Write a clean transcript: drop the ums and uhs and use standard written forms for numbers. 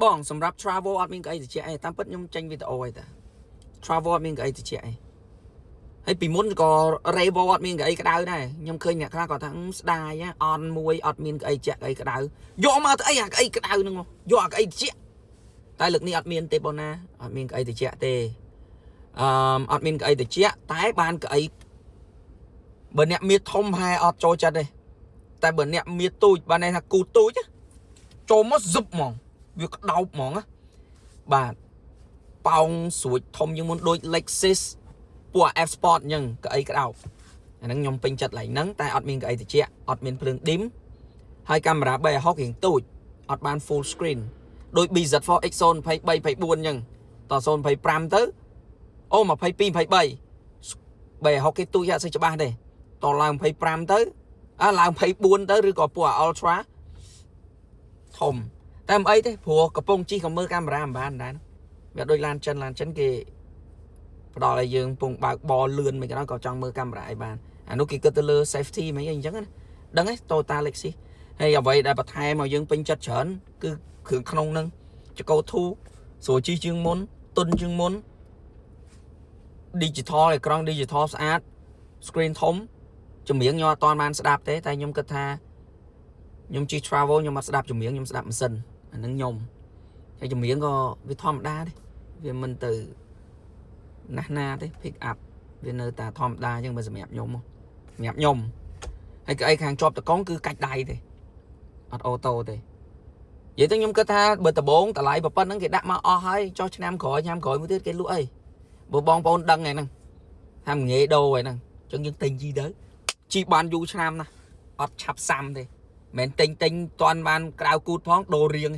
បងសម្រាប់ travel អត់មានអីទៅជាអីតាមពិតខ្ញុំចេញវីដេអូអីតា travel អត់មានអីទៅជាអីហើយពីមុនក៏ revo អត់មានអីក្តៅដែរខ្ញុំឃើញអ្នកខ្លះគាត់ថាស្ដាយអន់មួយអត់មានអីជាអីក្តៅយកមកទៅអីអាអីក្តៅហ្នឹងយកអាអីជាតែលើកនេះអត់មានទេបងណាអត់មានអីទៅជាទេអត់មានអីទៅជាតែបានកអីបើអ្នកមានធំហើយអត់ចូលចិត្តទេតែបើអ្នកមានទូចបានន័យថាគូទូចចូលមកស៊ុបហ្មងវាក្តោបហ្មងបាទប៉ោងស្រួចធំជាងមុនដូច Lexus ពួក F Sport អញ្ចឹងកៅអីក្តោបអាហ្នឹងខ្ញុំពេញចិត្តឡើងហ្នឹងតែអត់មានកៅអីត្រជាក់អត់មានភ្លើងឌីមហើយកាមេរ៉ា360រៀងទូចអត់បាន full screen ដូច BZ4X 023 24អញ្ចឹងត025ទៅអូ22 23 360គេទូចអត់សូវច្បាស់ទេតឡើង25ទៅឡើង24ទៅឬក៏ពួក Ultra ធំតែមិនអីទេព្រោះកំពុងជីក៏មើលកាមេរ៉ាមិនបានដែរវាដូចឡានចិនគេផ្ដល់ឲ្យយើងពងបើកបលលឿនមិនក៏ដោយក៏ចង់មើលកាមេរ៉ាឲ្យបានអានោះគេគិតទៅលើ safety មិនអីអញ្ចឹងណាដឹងទេ Toyota Lexus ហើយអ្វីដែលបន្ថែមឲ្យយើងពេញចិត្តច្រើនគឺគ្រឿងក្នុងហ្នឹងចកោធូស្រួលជីជាងមុនទុនជាងមុន digital អេក្រង់ digital ស្អាត screen ធំចម្រៀងខ្ញុំអត់ទាន់បានស្ដាប់ទេតែខ្ញុំគិតថាខ្ញុំជិះ travel ខ្ញុំអត់ស្ដាប់ចម្រៀងខ្ញុំស្ដាប់ម៉ាស៊ីនអាហ្នឹងខ្ញុំហើយចម្រៀងក៏វាធម្មតាទេវាមិនទៅណាស់ណាទេ pick up វានៅតែធម្មតាអញ្ចឹងបើសម្រាប់ខ្ញុំហើយក៏អីខាងជាប់តកង់គឺកាច់ដៃទេអត់អូតូទេនិយាយទៅខ្ញុំគិតថាបើដបងតម្លៃប៉ុណ្្នឹងគេដាក់មកអស់ហើយចុះឆ្នាំក្រោយមួយទៀតគេលក់អីបើបងប្អូនដឹងហ្នឹងថាងាយដូរហ្នឹងអញ្ចឹងយើងទិញជីទៅជីបានយូរឆ្នាំណាស់អត់ឆាប់សាំទេមិនទិញតាន់បានក្រៅគូតផងដូររៀង